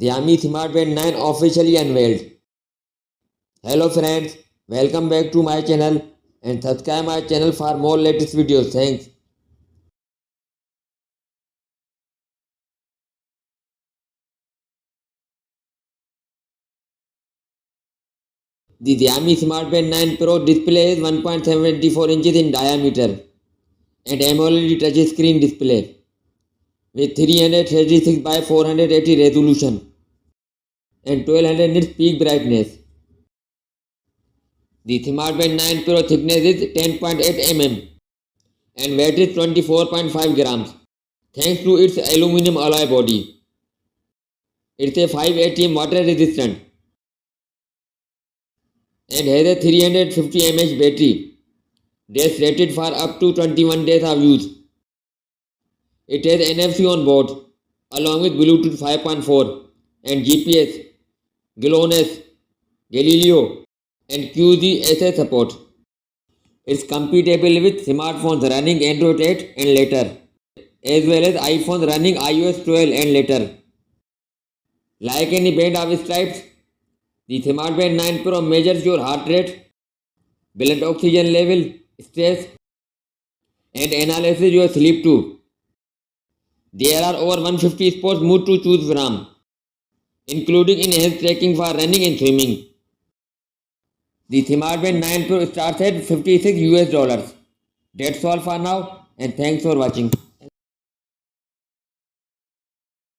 Xiaomi Smart Band 9 officially unveiled. Hello friends, welcome back to my channel and subscribe my channel for more latest videos. Thanks. The Xiaomi Smart Band 9 Pro display is 1.74 inches in diameter and AMOLED touchscreen display with 336 by 480 resolution and 1200 nits peak brightness. The Smart Band 9 Pro thickness is 10.8 mm and weight is 24.5 grams thanks to its aluminum alloy body. It's a 5 ATM water resistant and has a 350 mAh battery that's rated for up to 21 days of use. It has NFC on board along with Bluetooth 5.4 and GPS, GLONASS, Galileo and QGSS support. It's compatible with smartphones running Android 8 and later, as well as iPhones running iOS 12 and later. Like any band of stripes, the Smart Band 9 Pro measures your heart rate, blood oxygen level, stress, and analyzes your sleep too. There are over 150 sports modes to choose from, including enhanced tracking for running and swimming. The Smart Band 9 Pro starts at $56 US. That's all for now and thanks for watching.